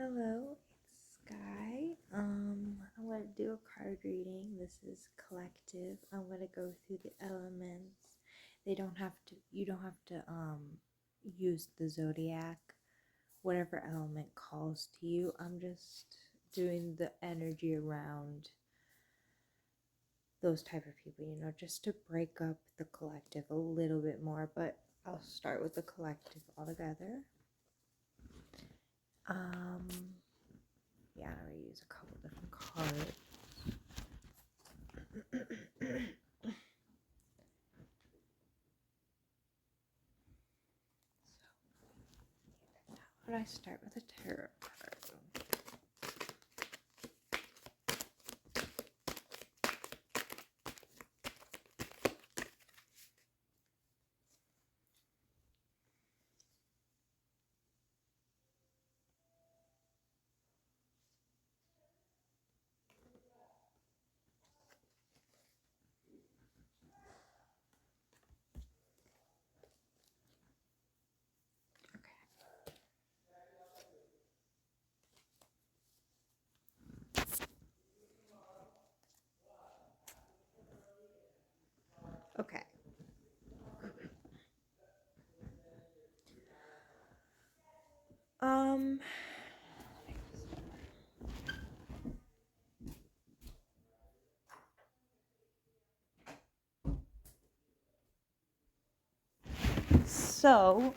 Hello, it's Sky. I'm gonna do a card reading. This is collective. I'm gonna go through the elements. You don't have to use the zodiac, whatever element calls to you. I'm just doing the energy around those type of people, just to break up the collective a little bit more, but I'll start with the collective altogether. Yeah, I'm gonna use a couple different cards. How would I start with a tarot card? Okay. Um. So,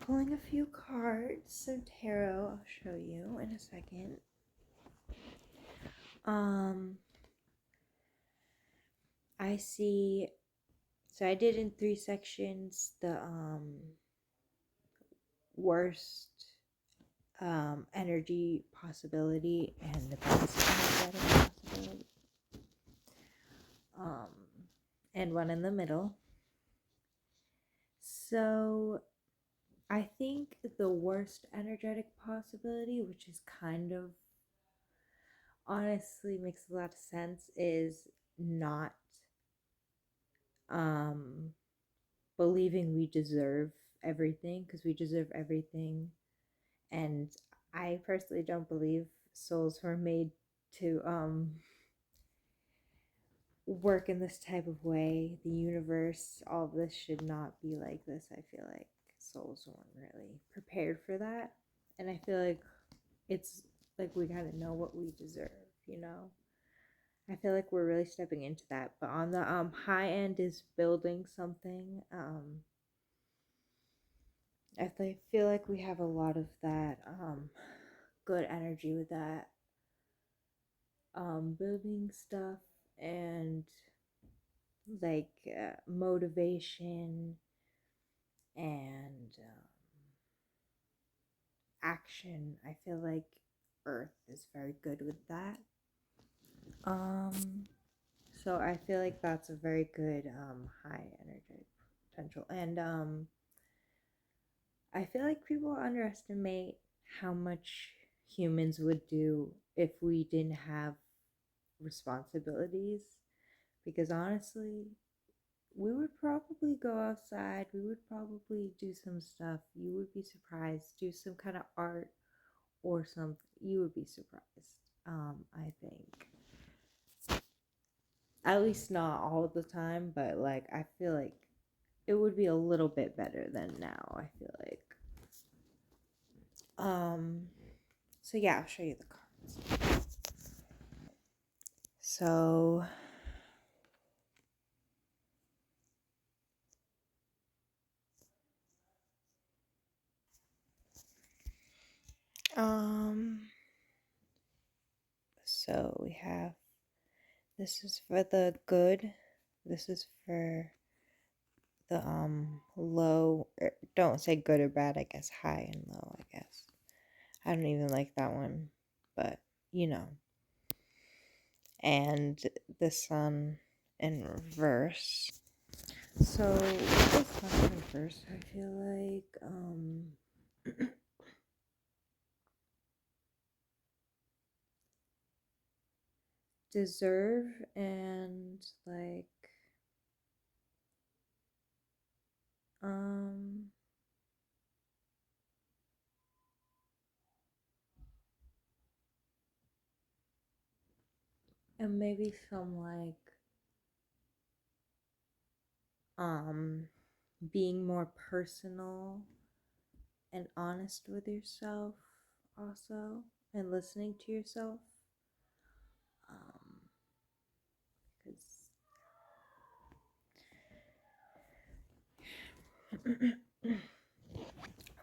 pulling a few cards, some tarot. I'll show you in a second. I see. So I did in 3 sections the worst energy possibility and the best energetic possibility. Um, and one in the middle. So I think the worst energetic possibility, which is kind of honestly makes a lot of sense, is not um believing we deserve everything, because we deserve everything. And I personally don't believe souls were made to work in this type of way. The universe, all of this should not be like this. I feel like souls weren't really prepared for that. And I feel like it's like we gotta know what we deserve. I feel like we're really stepping into that. But on the high end is building something. I feel like we have a lot of that good energy with that building stuff, and like motivation and action. I feel like Earth is very good with that. So I feel like that's a very good high energetic potential. And I feel like people underestimate how much humans would do if we didn't have responsibilities, because honestly, we would probably go outside, we would probably do some stuff. You would be surprised, do some kind of art or something. You would be surprised. I think, at least not all the time, but like I feel like it would be a little bit better than now. I feel like. So yeah, I'll show you the cards. So um so we have, this is for the good, this is for the low, don't say good or bad, I guess high and low, I guess. I don't even like that one, but you know. And the sun in reverse. So with the sun in reverse, I feel like deserve and like um And maybe some like being more personal and honest with yourself also, and listening to yourself, because I'm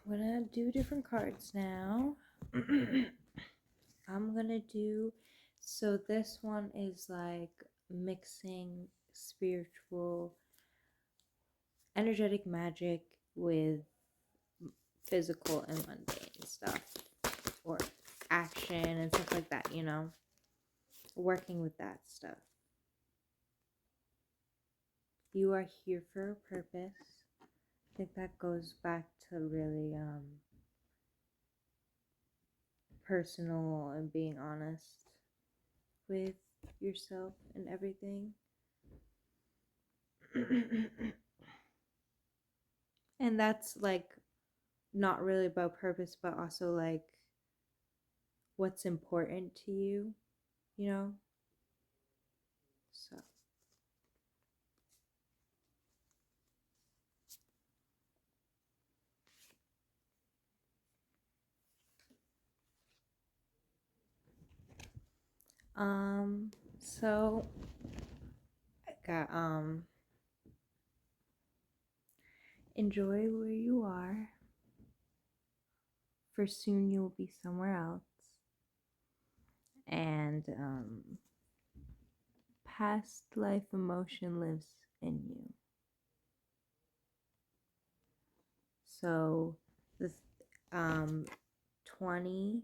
gonna do different cards now. I'm gonna do, so this one is like mixing spiritual energetic magic with physical and mundane stuff, or action and stuff like that, you know, working with that stuff. You are here for a purpose. I think that goes back to really personal and being honest with yourself and everything. And that's like not really about purpose, but also like what's important to you, you know? So, so I got, enjoy where you are, for soon you will be somewhere else. And, past life emotion lives in you. So, this, 20,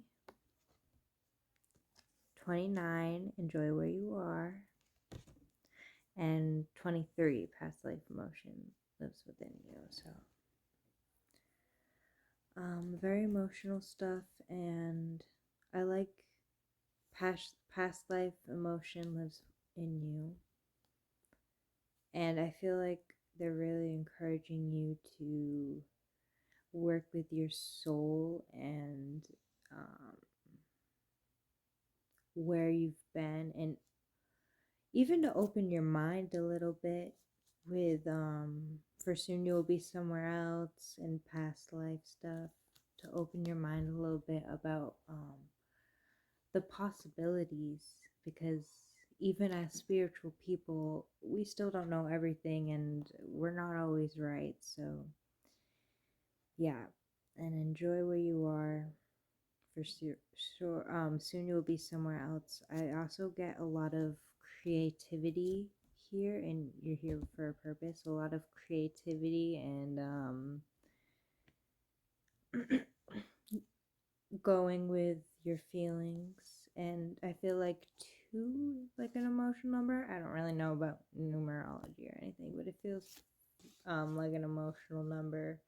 29, enjoy where you are. And 23, past life emotion lives within you. So, very emotional stuff, and I like past life emotion lives in you, and I feel like they're really encouraging you to work with your soul and where you've been, and even to open your mind a little bit with for soon you'll be somewhere else and past life stuff, to open your mind a little bit about the possibilities, because even as spiritual people we still don't know everything and we're not always right. So yeah, and enjoy where you are, for sure. Soon you'll be somewhere else. I also get a lot of creativity here, and you're here for a purpose. A lot of creativity and going with your feelings. And I feel like 2 is like an emotional number. I don't really know about numerology or anything, but it feels like an emotional number.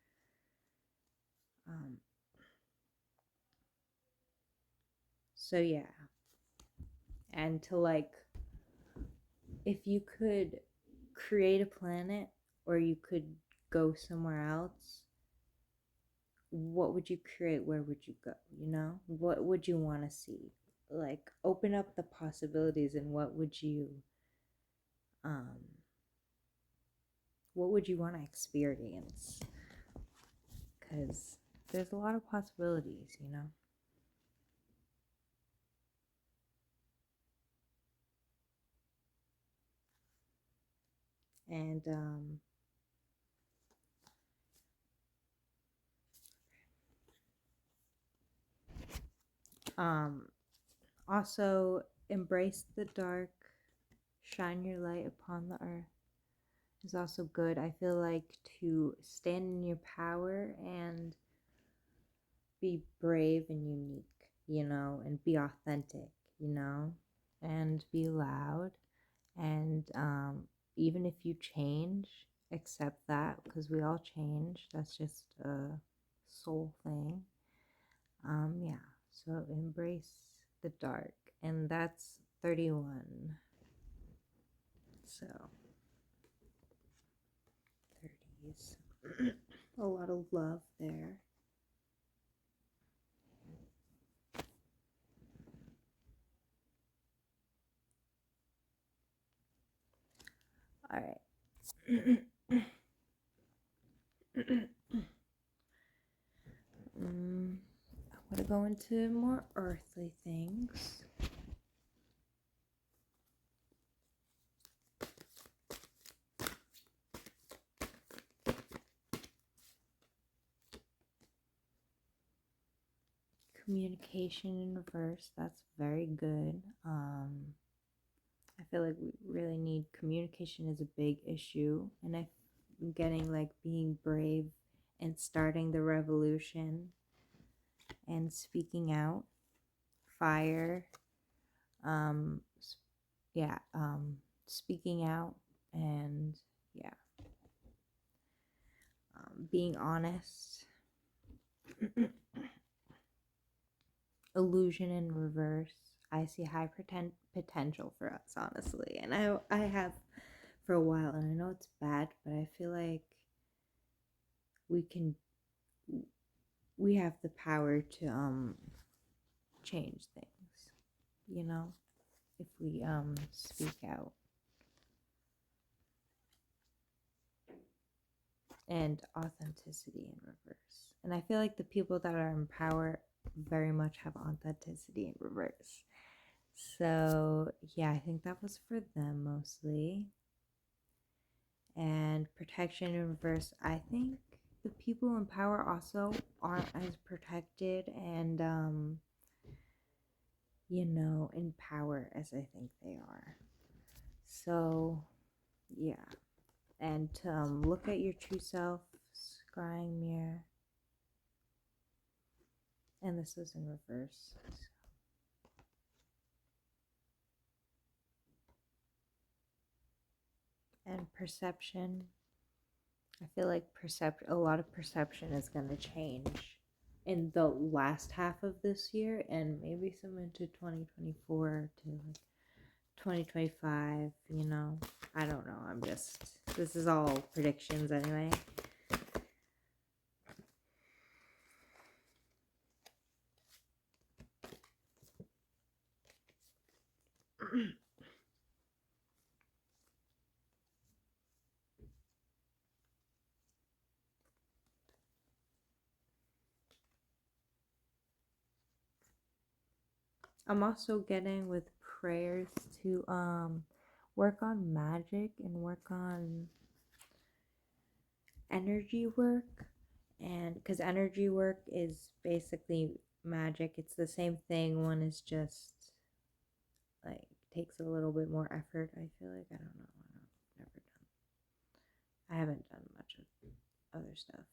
So yeah, and to like, if you could create a planet or you could go somewhere else, what would you create? Where would you go? You know, what would you want to see? Like, open up the possibilities, and um what would you want to experience? Because there's a lot of possibilities, you know. And also embrace the dark, shine your light upon the earth is also good. I feel like to stand in your power and be brave and unique, you know, and be authentic, you know, and be loud. And even if you change, accept that, because we all change. That's just a soul thing. Yeah, so embrace the dark. And that's 31. So 30s. A lot of love there. All right. I'm going to go into more earthly things. Communication in reverse, that's very good. I feel like we really need communication is a big issue, and I'm getting like being brave and starting the revolution and speaking out. Fire, um, yeah, speaking out, and yeah, being honest. Illusion in reverse. I see high potential for us, honestly, and I have for a while, and I know it's bad, but I feel like we can we have the power to change things, you know, if we speak out. And authenticity in reverse. And I feel like the people that are in power very much have authenticity in reverse. So yeah, I think that was for them mostly. And protection in reverse, I think the people in power also aren't as protected and in power as I think they are. So yeah. And to look at your true self, scrying mirror. And this was in reverse. And perception. I feel like a lot of perception is going to change in the last half of this year and maybe some into 2024 to like 2025, I don't know. This is all predictions anyway. I'm also getting with prayers to work on magic and work on energy work, and because energy work is basically magic, it's the same thing. One is just like takes a little bit more effort. I feel like I don't know. I haven't done much of other stuff.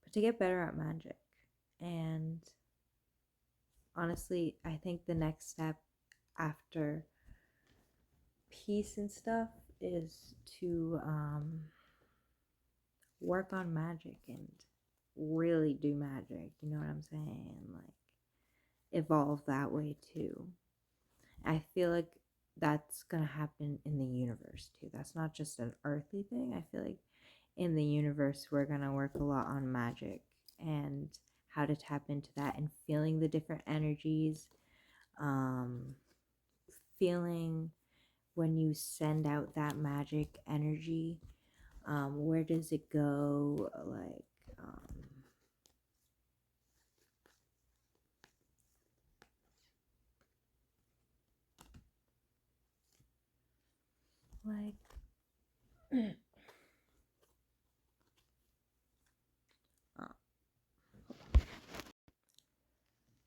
But to get better at magic, and honestly, I think the next step after peace and stuff is to work on magic and really do magic. You know what I'm saying? Like evolve that way too. I feel like that's gonna happen in the universe too. That's not just an earthly thing. I feel like in the universe we're gonna work a lot on magic and how to tap into that and feeling the different energies, feeling when you send out that magic energy, where does it go, like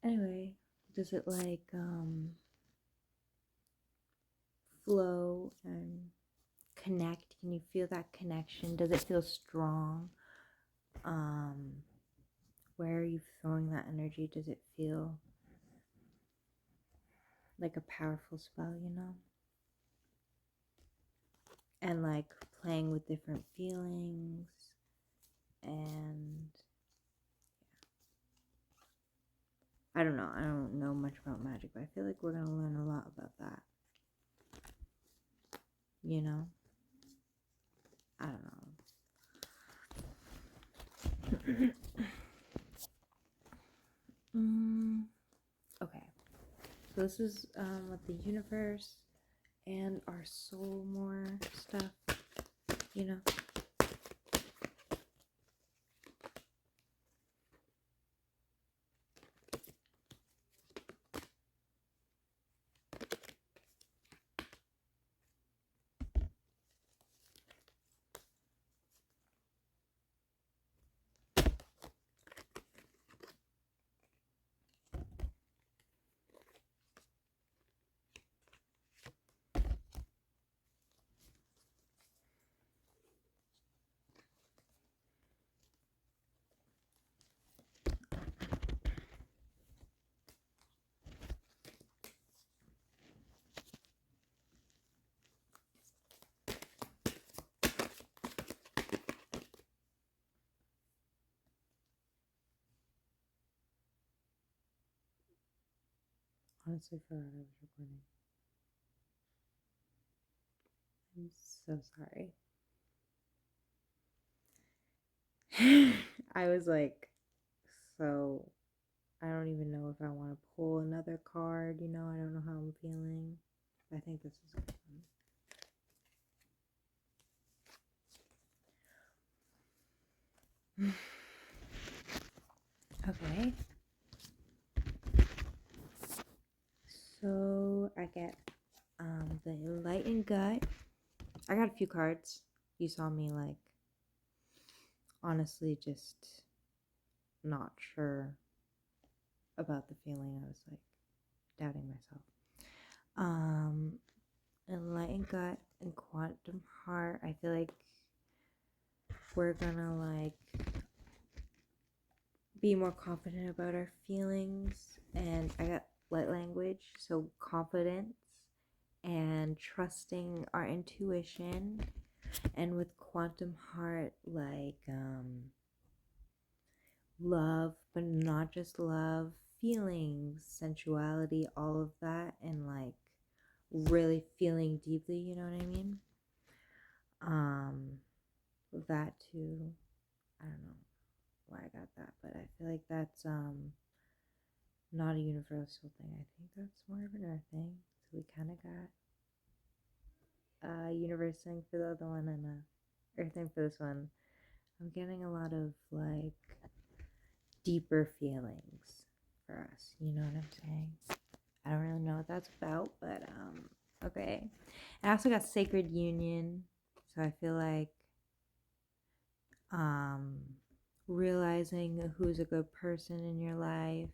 anyway, does it flow and connect? Can you feel that connection? Does it feel strong? Where are you throwing that energy? Does it feel like a powerful spell, and like playing with different feelings, and I don't know. I don't know much about magic, but I feel like we're going to learn a lot about that. I don't know. Okay. So this is what the universe and our soul more stuff, you know? Honestly, forgot I was recording. I'm so sorry. I was like, so I don't even know if I want to pull another card, I don't know how I'm feeling. I think this is good one. Okay. So I get the enlightened gut. I got a few cards. You saw me like honestly just not sure about the feeling. I was like doubting myself. Enlightened gut and quantum heart. I feel like we're gonna like be more confident about our feelings, and I got light language, so confidence and trusting our intuition, and with quantum heart like love, but not just love, feelings, sensuality, all of that, and like really feeling deeply, you know what I mean? That too, I don't know why I got that, but I feel like that's not a universal thing. I think that's more of an earth thing. So we kind of got a universe thing for the other one and a earth thing for this one. I'm getting a lot of like deeper feelings for us. You know what I'm saying? I don't really know what that's about, but okay. I also got sacred union, so I feel like realizing who's a good person in your life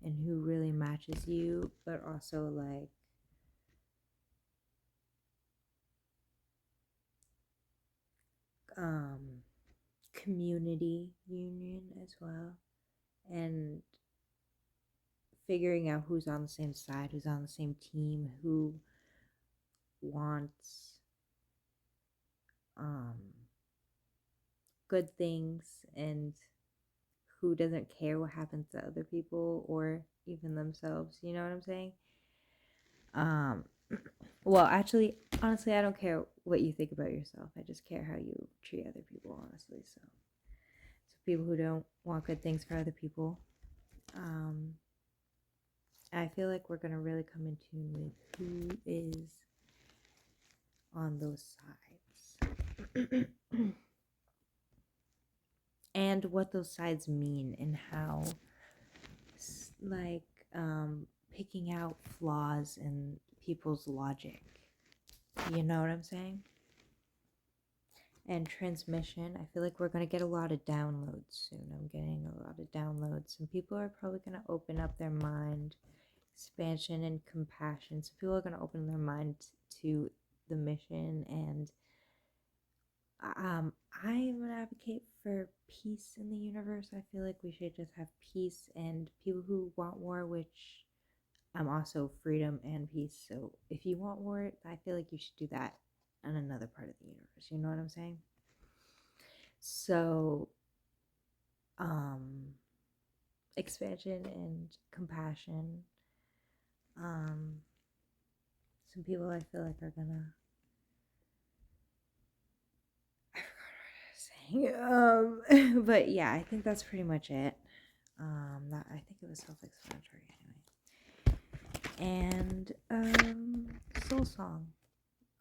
and who really matches you, but also like community union as well, and figuring out who's on the same side, who's on the same team, who wants good things, and who doesn't care what happens to other people or even themselves. You know what I'm saying? Well, actually, honestly, I don't care what you think about yourself. I just care how you treat other people, honestly. So people who don't want good things for other people. I feel like we're gonna really come in tune with who is on those sides. And what those sides mean, and how like picking out flaws in people's logic. You know what I'm saying? And transmission, I feel like we're going to get a lot of downloads soon. I'm getting a lot of downloads, and people are probably going to open up their mind. Expansion and compassion. So people are going to open their mind to the mission, and I'm an advocate for peace in the universe. I feel like we should just have peace, and people who want war, which I'm also freedom and peace. So if you want war, I feel like you should do that in another part of the universe. You know what I'm saying? So, expansion and compassion. Some people I feel like are gonna. I forgot what I was saying. But yeah, I think that's pretty much it. That I think it was self-explanatory anyway. And soul song.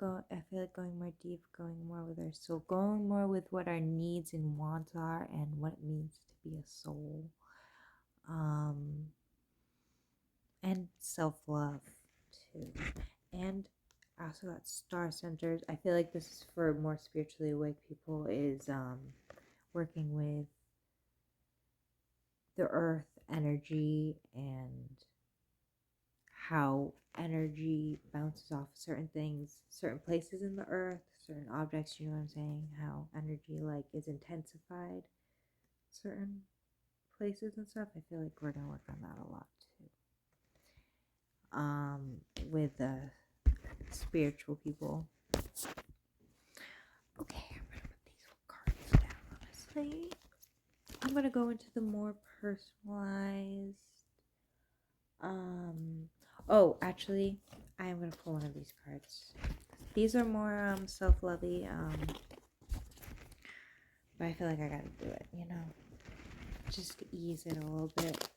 I feel like going more deep, going more with our soul, going more with what our needs and wants are, and what it means to be a soul. And self-love too. And I also got star centers. I feel like this is for more spiritually awake people, is working with the earth energy and how energy bounces off certain things, certain places in the earth, certain objects, you know what I'm saying? How energy like is intensified certain places and stuff. I feel like we're gonna work on that a lot too. With spiritual people. Okay, I'm gonna put these cards down, honestly. I'm gonna go into the more personalized. Oh, actually, I am gonna pull one of these cards. These are more self-lovey. But I feel like I gotta do it, you know, just to ease it a little bit.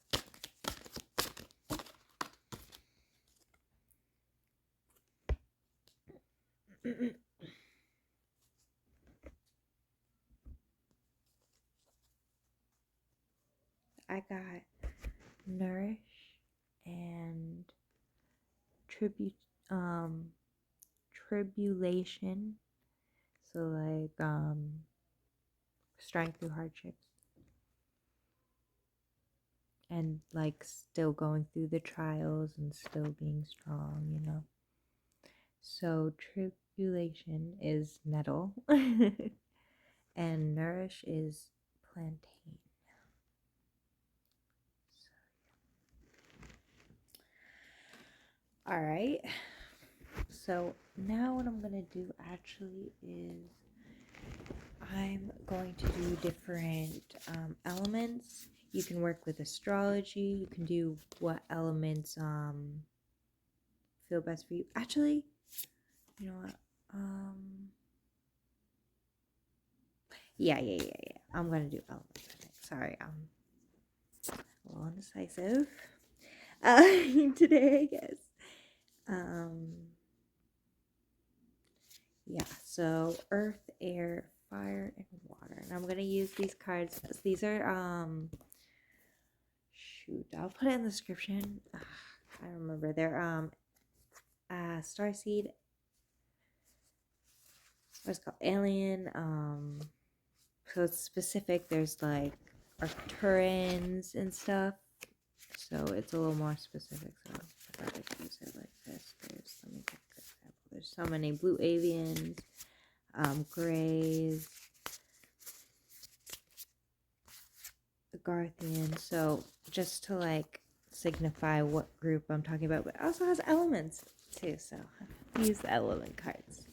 I got nourish and tribulation. So like strength through hardships. And like still going through the trials and still being strong, you know. So tribulation is nettle and nourish is plantain. All right. So now what I'm going to do actually is I'm going to do different elements. You can work with astrology. You can do what elements feel best for you. Actually, you know what? Yeah. I'm going to do elements, I think. Sorry, I'm a little indecisive today, I guess. Yeah, so earth, air, fire, and water. And I'm going to use these cards. These are, shoot, I'll put it in the description. I don't remember. They're, Starseed. What's it called? Alien. So it's specific. There's like Arcturians and stuff. So it's a little more specific. So if I could use it like this, let me take an example. There's so many blue avians, grays, Garthian. So just to like signify what group I'm talking about, but it also has elements too. So I use the element cards.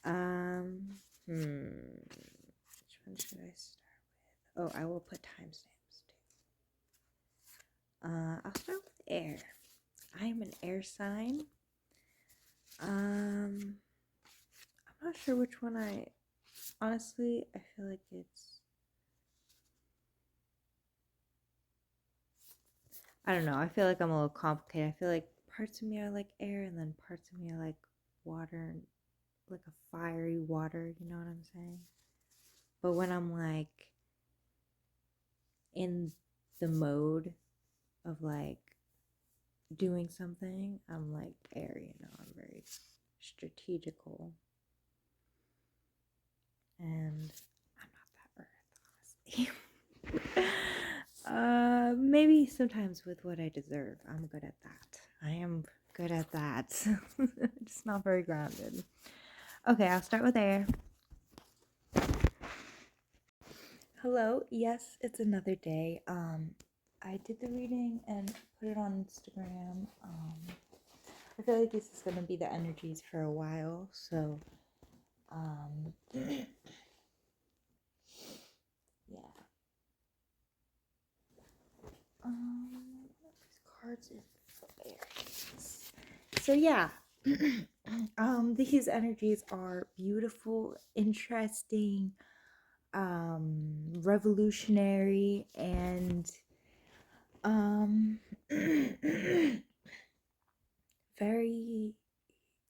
Which one should I start with? Oh, I will put timestamps too. I'll start with air. I am an air sign. I'm not sure which one honestly, I feel like I don't know. I feel like I'm a little complicated. I feel like parts of me are like air and then parts of me are like water, like a fiery water, you know what I'm saying? But when I'm like in the mode of like doing something, I'm like air, you know, I'm very strategical. And I'm not that earth, honestly. Maybe sometimes with what I deserve, I'm good at that. I am good at that. Just not very grounded. Okay, I'll start with air. Hello, yes, it's another day. I did the reading and put it on Instagram. I feel like this is gonna be the energies for a while, so yeah. These cards is there. So yeah. These energies are beautiful, interesting, revolutionary, and very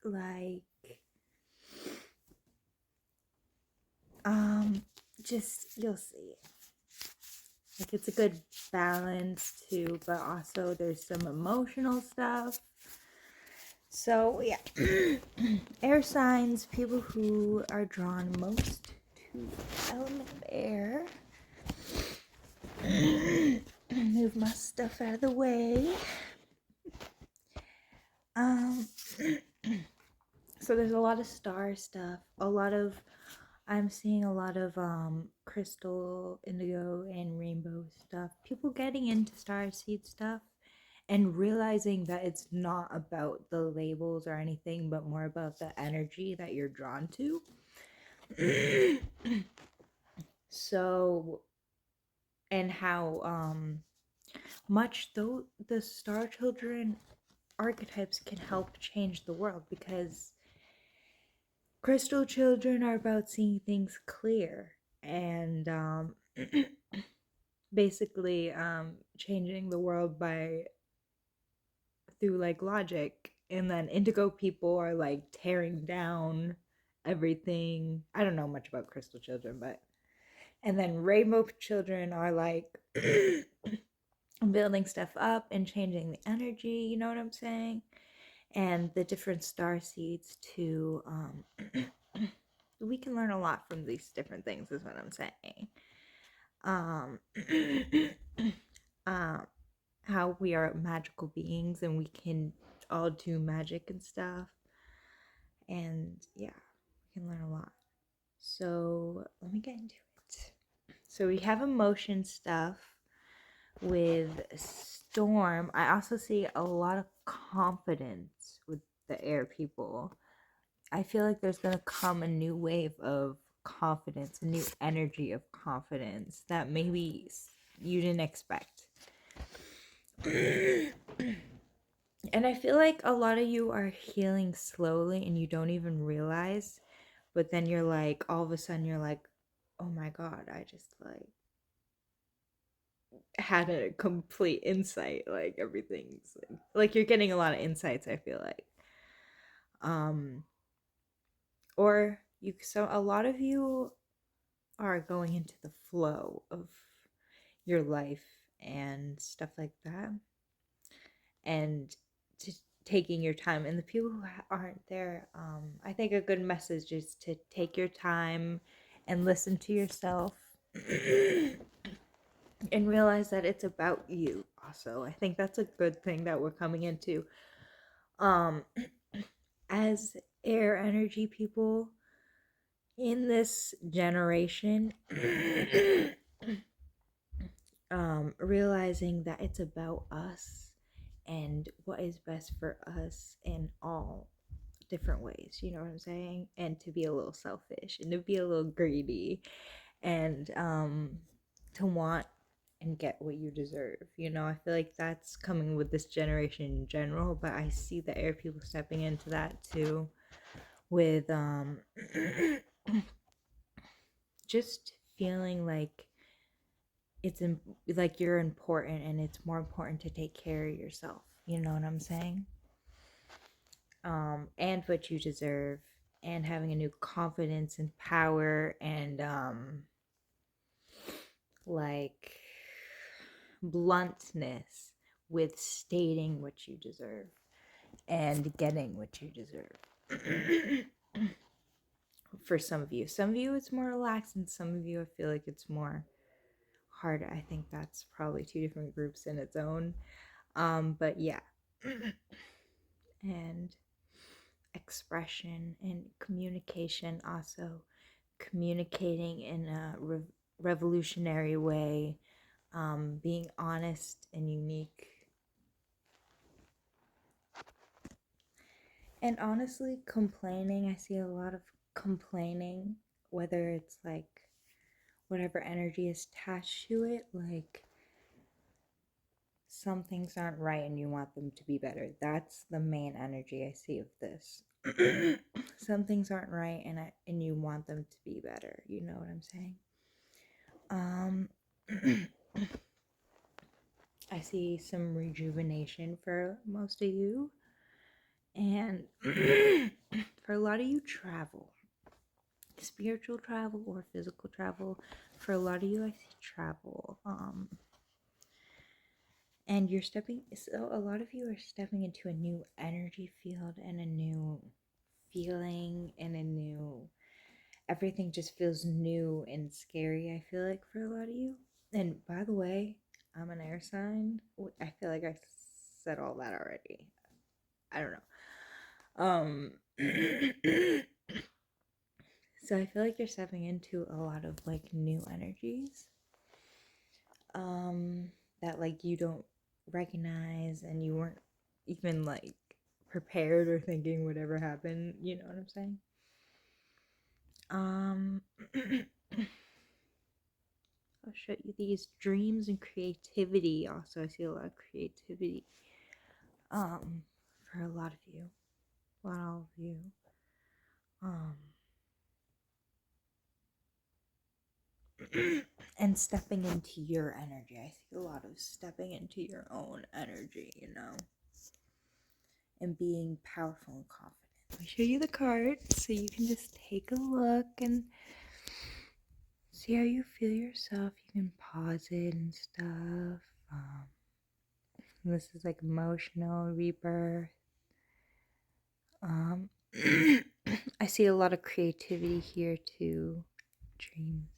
like just you'll see. Like it's a good balance too, but also there's some emotional stuff. So yeah. Air signs, people who are drawn most to the element of air. Move my stuff out of the way. So there's a lot of star stuff, I'm seeing a lot of crystal, indigo, and rainbow stuff. People getting into starseed stuff and realizing that it's not about the labels or anything, but more about the energy that you're drawn to. So, and how much though the star children archetypes can help change the world, because crystal children are about seeing things clear and basically changing the world by through like logic, and then indigo people are like tearing down everything. I don't know much about crystal children, but and then rainbow children are like building stuff up and changing the energy, you know what I'm saying? And the different star seeds to we can learn a lot from these different things is what I'm saying. um how we are magical beings and we can all do magic and stuff, and yeah, we can learn a lot. So let me get into it. So we have emotion stuff with storm. I also see a lot of confidence with the air people. I feel like there's gonna come a new wave of confidence, a new energy of confidence that maybe you didn't expect. And I feel like a lot of you are healing slowly and you don't even realize, but then you're like, all of a sudden you're like, oh my god, I just like had a complete insight. Like everything's like you're getting a lot of insights, I feel like. Or you, so a lot of you are going into the flow of your life and stuff like that, and just taking your time. And the people who aren't there, I think a good message is to take your time and listen to yourself and realize that it's about you also. I think that's a good thing that we're coming into as air energy people in this generation. Realizing that it's about us and what is best for us in all different ways, you know what I'm saying? And to be a little selfish and to be a little greedy and to want and get what you deserve. You know, I feel like that's coming with this generation in general, but I see the air people stepping into that too with just feeling like it's like you're important and it's more important to take care of yourself, you know what I'm saying? And what you deserve, and having a new confidence and power and like bluntness with stating what you deserve and getting what you deserve. For some of you it's more relaxed, and some of you I feel like it's more harder. I think that's probably two different groups in its own. But yeah. And expression and communication, also communicating in a revolutionary way, being honest and unique. And honestly, complaining, I see a lot of complaining, whether it's like whatever energy is attached to it, like some things aren't right and you want them to be better. That's the main energy I see of this. Some things aren't right and you want them to be better. You know what I'm saying? I see some rejuvenation for most of you, And for a lot of you, travel, spiritual travel or physical travel. For a lot of you, I see travel. And you're stepping, so a lot of you are stepping into a new energy field and a new feeling and a new, everything just feels new and scary, I feel like, for a lot of you. And by the way, I'm an air sign. I feel like I said all that already. I don't know. So I feel like you're stepping into a lot of like new energies that like you don't recognize, and you weren't even like prepared or thinking would ever happen, you know what I'm saying? I'll show you these dreams and creativity. Also, I see a lot of creativity for a lot of you, a lot of you. And stepping into your energy. I see a lot of stepping into your own energy, you know, and being powerful and confident. Let me show you the cards so you can just take a look and see how you feel yourself. You can pause it and stuff. This is like emotional rebirth. I see a lot of creativity here too. Dreams.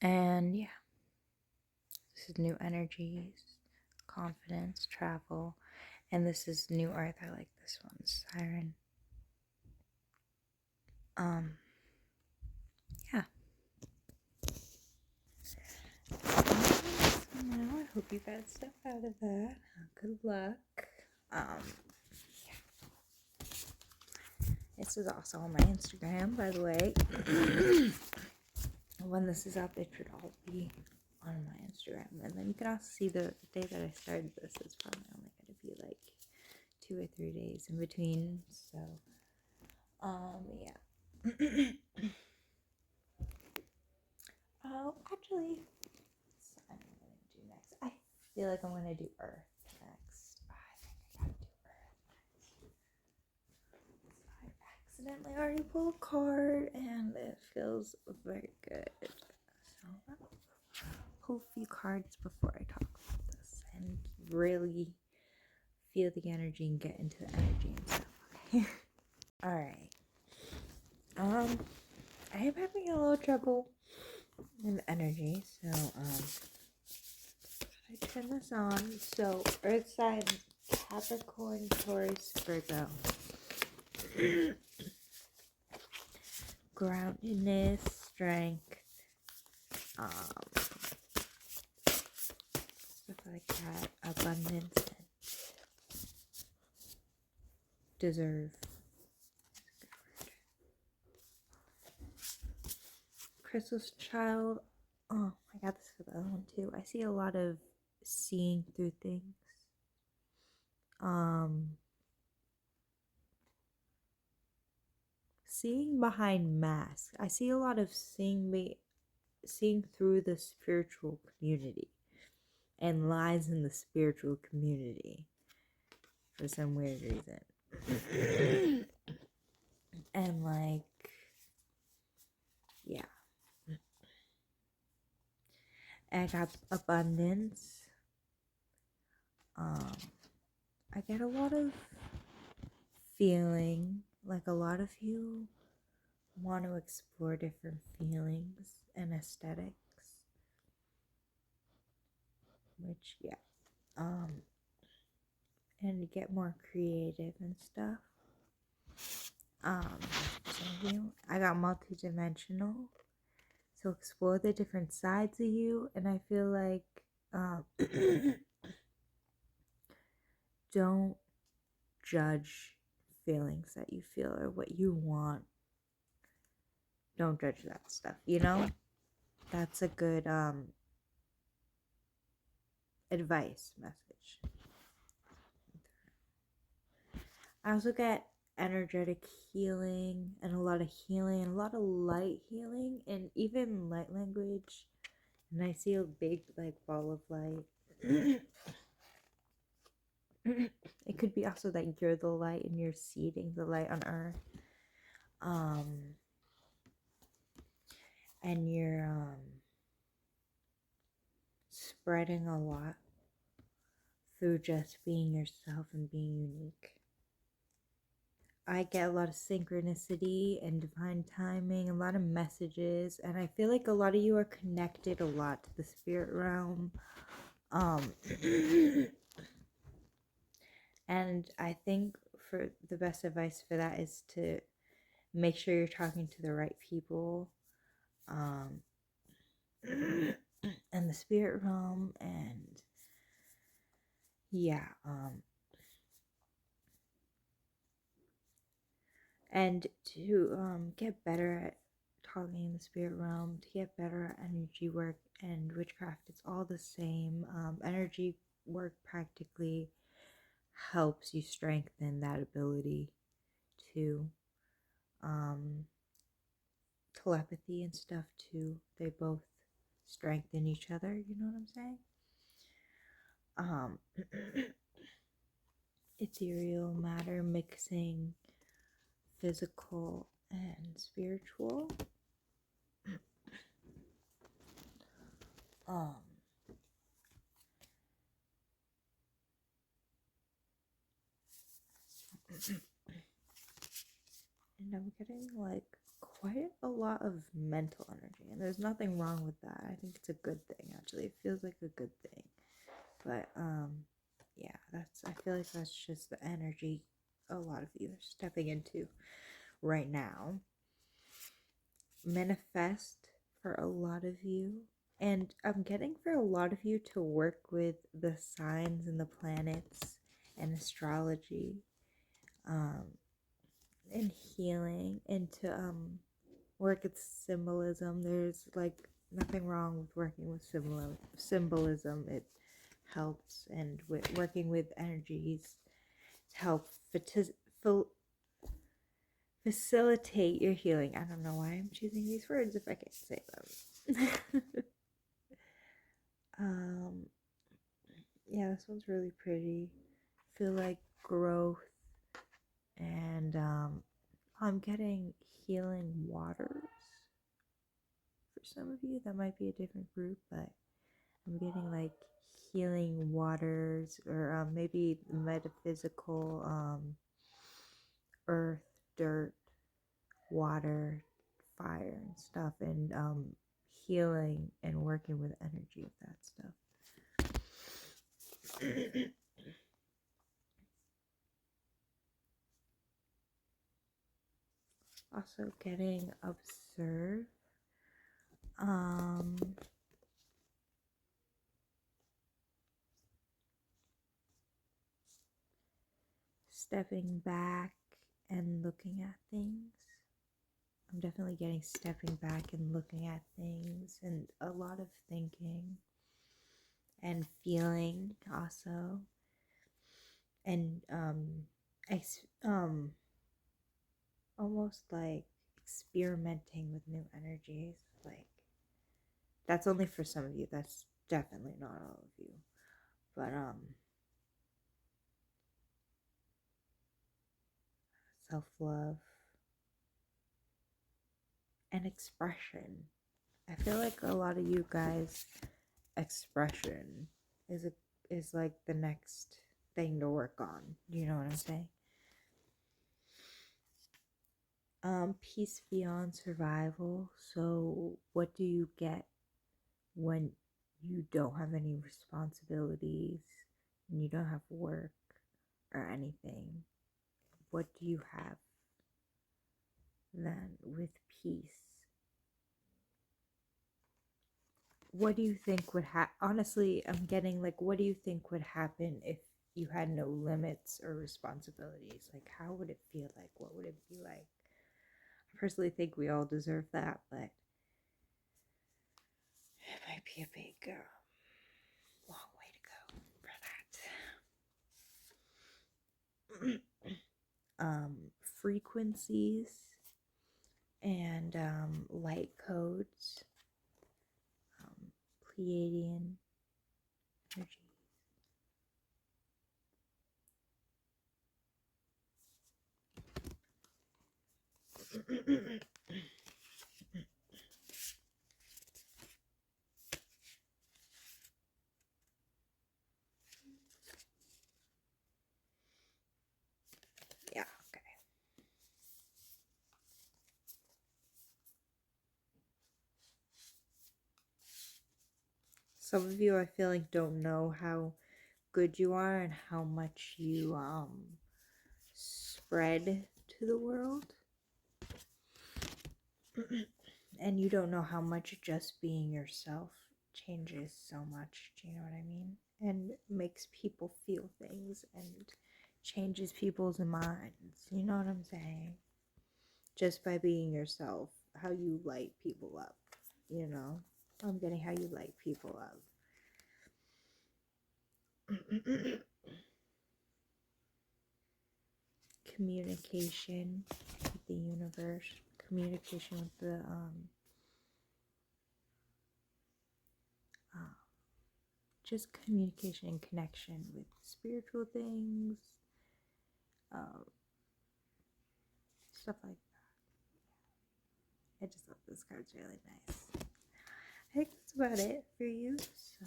And yeah, this is new energies, confidence, travel. And this is New Earth. I like this one, Siren. Yeah. So now I hope you got stuff out of that. Good luck. Yeah. This is also on my Instagram, by the way. When this is up, it should all be on my Instagram. And then you can also see the day that I started this is probably only going to be like 2 or 3 days in between. So, yeah. Oh, actually, I'm going to do next. I feel like I'm going to do Earth next. I think I got to do Earth next. I accidentally already pulled a card, and it feels very good. So, I'll pull a few cards before I talk about this and really feel the energy and get into the energy and stuff. Okay. All right. I am having a little trouble in energy, so I turn this on. So Earth signs: Capricorn, Taurus, Virgo. Groundedness, strength, stuff like that, abundance, and deserve. Crystal's child. Oh, I got this for the other one too. I see a lot of seeing through things. Seeing behind masks. I see a lot of seeing through the spiritual community and lies in the spiritual community for some weird reason. And like, yeah. I got abundance. I get a lot of feeling, like a lot of you want to explore different feelings and aesthetics, which and get more creative and stuff. So I got multi-dimensional, so explore the different sides of you, and I feel like don't judge feelings that you feel or what you want. Don't judge that stuff, you know? That's a good advice message. I also get energetic healing and a lot of healing and a lot of light healing and even light language. And I see a big like ball of light. It could be also that you're the light and you're seeding the light on earth. And you're spreading a lot through just being yourself and being unique. I get a lot of synchronicity and divine timing, a lot of messages, and I feel like a lot of you are connected a lot to the spirit realm. And I think for the best advice for that is to make sure you're talking to the right people, and the spirit realm, and yeah, and to get better at talking in the spirit realm, to get better at energy work and witchcraft. It's all the same. Energy work practically helps you strengthen that ability to telepathy and stuff too. They both strengthen each other, you know what I'm saying? Ethereal matter mixing physical and spiritual. And I'm getting like quite a lot of mental energy, and there's nothing wrong with that. I think it's a good thing, actually. It feels like a good thing. But yeah, I feel like that's just the energy a lot of you are stepping into right now. Manifest for a lot of you, and I'm getting for a lot of you to work with the signs and the planets and astrology, and healing, and to work with symbolism. There's like nothing wrong with working with symbolism. It helps, and with working with energies to help facilitate your healing. I don't know why I'm choosing these words if I can't say them. Yeah, this one's really pretty. Feel like growth, and I'm getting healing waters. For some of you, that might be a different group, but I'm getting like healing waters, or maybe metaphysical, earth, dirt, water, fire, and stuff, and healing and working with energy of that stuff. Also getting observe. Stepping back and looking at things. I'm definitely getting stepping back and looking at things, and a lot of thinking and feeling also, and almost like experimenting with new energies. Like, that's only for some of you. That's definitely not all of you. But self-love and expression. I feel like a lot of you guys, expression is like the next thing to work on. You know what I'm saying? Peace beyond survival. So what do you get when you don't have any responsibilities and you don't have work or anything? What do you have then with peace? What do you think would happen? Honestly, I'm getting like, what do you think would happen if you had no limits or responsibilities? Like, how would it feel like? What would it be like? I personally think we all deserve that, but it might be a big, long way to go for that. Frequencies and light codes, Pleiadian energy, Some of you, I feel like, don't know how good you are and how much you spread to the world. And you don't know how much just being yourself changes so much. Do you know what I mean? And makes people feel things and changes people's minds. You know what I'm saying? Just by being yourself, how you light people up. You know? I'm getting how you light people up. Communication with the universe, communication with the just communication and connection with spiritual things, stuff like that. I just thought this card's really nice. I think that's about it for you. So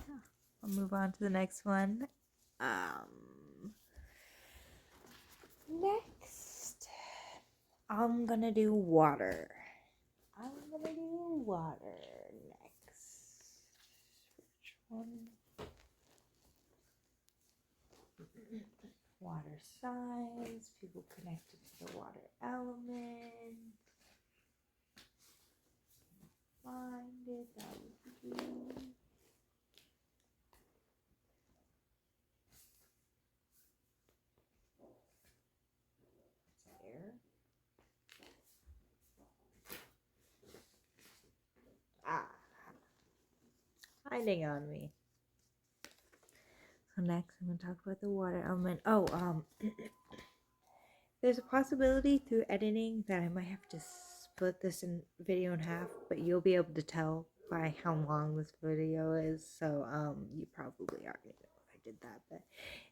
yeah, I'll move on to the next one. Next, I'm gonna do water. Next. Which one? Water signs, people connected to the water element. Find it, that would be. There. Hiding on me. So next I'm going to talk about the water element. There's a possibility through editing that I might have to split this video in half, but you'll be able to tell by how long this video is. So you probably already know if I did that, but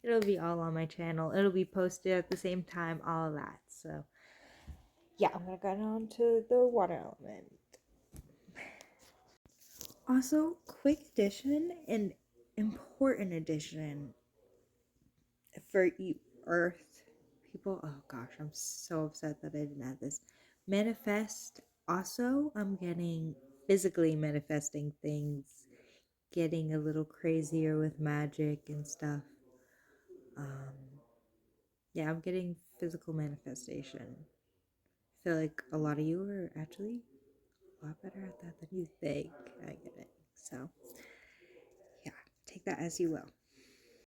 it'll be all on my channel. It'll be posted at the same time, all of that. So yeah, I'm going to get on to the water element. Also, quick addition and important addition for you Earth people. Oh gosh, I'm so upset that I didn't add this. Manifest. Also, I'm getting physically manifesting things, getting a little crazier with magic and stuff. Yeah, I'm getting physical manifestation. I feel like a lot of you are actually a lot better at that than you think. I get it. So, yeah, take that as you will.